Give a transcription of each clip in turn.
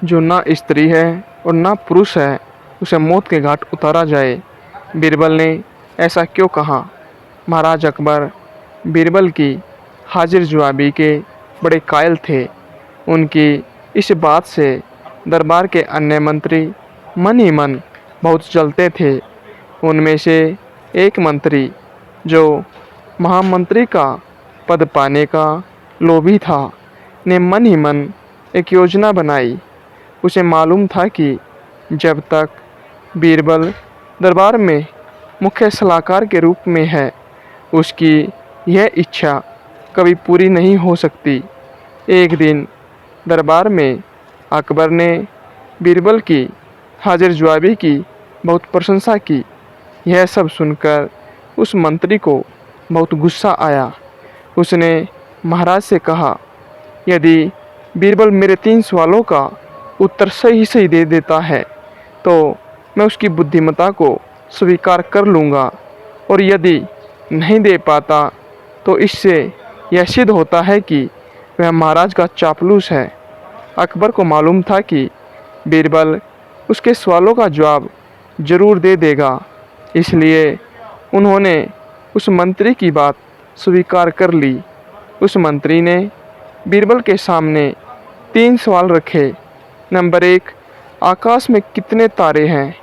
जो ना स्त्री है और ना पुरुष है, उसे मौत के घाट उतारा जाए। बीरबल ने ऐसा क्यों कहा? महाराज अकबर बीरबल की हाजिर जवाबी के बड़े कायल थे। उनकी इस बात से दरबार के अन्य मंत्री मन ही मन बहुत जलते थे। उनमें से एक मंत्री, जो महामंत्री का पद पाने का लोभी था, ने मन ही मन एक योजना बनाई। उसे मालूम था कि जब तक बीरबल दरबार में मुख्य सलाहकार के रूप में है, उसकी यह इच्छा कभी पूरी नहीं हो सकती। एक दिन दरबार में अकबर ने बीरबल की हाजिर जवाबी की बहुत प्रशंसा की। यह सब सुनकर उस मंत्री को बहुत गुस्सा आया। उसने महाराज से कहा, यदि बीरबल मेरे 3 सवालों का उत्तर सही सही दे देता है तो मैं उसकी बुद्धिमत्ता को स्वीकार कर लूँगा, और यदि नहीं दे पाता तो इससे यह सिद्ध होता है कि वह महाराज का चापलूस है। अकबर को मालूम था कि बीरबल उसके सवालों का जवाब जरूर दे देगा, इसलिए उन्होंने उस मंत्री की बात स्वीकार कर ली। उस मंत्री ने बीरबल के सामने 3 सवाल रखे। नंबर 1, आकाश में कितने तारे हैं?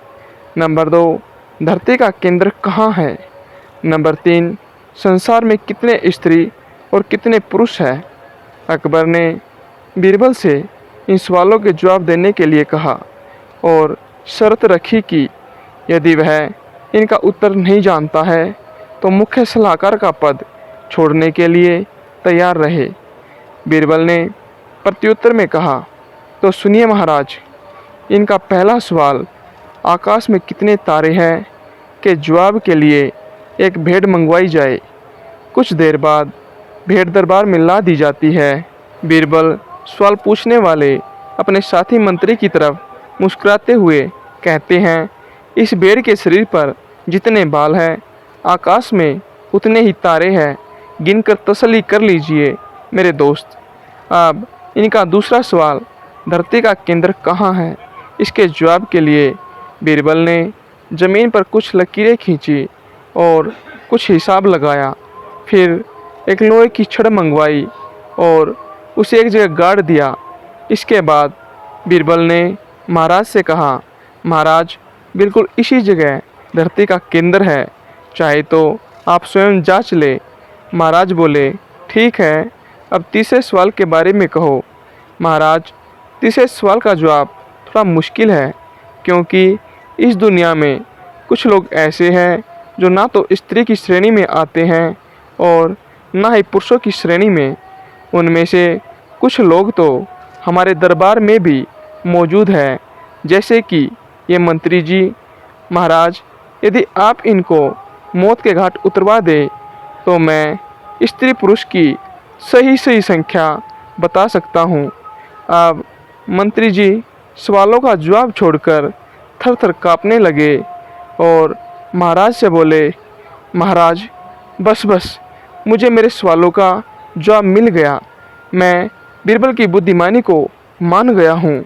नंबर 2, धरती का केंद्र कहाँ है? नंबर 3, संसार में कितने स्त्री और कितने पुरुष हैं? अकबर ने बीरबल से इन सवालों के जवाब देने के लिए कहा और शर्त रखी कि यदि वह इनका उत्तर नहीं जानता है तो मुख्य सलाहकार का पद छोड़ने के लिए तैयार रहे। बीरबल ने प्रत्युत्तर में कहा, तो सुनिए महाराज, इनका पहला सवाल आकाश में कितने तारे हैं के जवाब के लिए एक भेड़ मंगवाई जाए। कुछ देर बाद भेड़ दरबार में ला दी जाती है। बीरबल सवाल पूछने वाले अपने साथी मंत्री की तरफ मुस्कुराते हुए कहते हैं, इस भेड़ के शरीर पर जितने बाल हैं, आकाश में उतने ही तारे हैं। गिनकर तसल्ली कर लीजिए मेरे दोस्त। अब इनका दूसरा सवाल, धरती का केंद्र कहाँ है, इसके जवाब के लिए बीरबल ने ज़मीन पर कुछ लकीरें खींची और कुछ हिसाब लगाया। फिर एक लोहे की छड़ मंगवाई और उसे एक जगह गाड़ दिया। इसके बाद बीरबल ने महाराज से कहा, महाराज, बिल्कुल इसी जगह धरती का केंद्र है, चाहे तो आप स्वयं जांच ले। महाराज बोले, ठीक है, अब तीसरे सवाल के बारे में कहो। महाराज, तीसरे सवाल का जवाब थोड़ा मुश्किल है, क्योंकि इस दुनिया में कुछ लोग ऐसे हैं जो ना तो स्त्री की श्रेणी में आते हैं और ना ही पुरुषों की श्रेणी में। उनमें से कुछ लोग तो हमारे दरबार में भी मौजूद हैं, जैसे कि ये मंत्री जी। महाराज, यदि आप इनको मौत के घाट उतरवा दें तो मैं स्त्री पुरुष की सही सही संख्या बता सकता हूँ। अब मंत्री जी सवालों का जवाब छोड़कर थर थर काँपने लगे और महाराज से बोले, महाराज, बस बस, मुझे मेरे सवालों का जवाब मिल गया। मैं बीरबल की बुद्धिमानी को मान गया हूँ।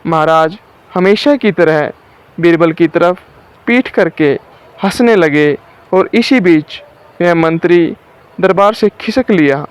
महाराज हमेशा की तरह बीरबल की तरफ पीठ करके हंसने लगे और इसी बीच वह मंत्री दरबार से खिसक लिया।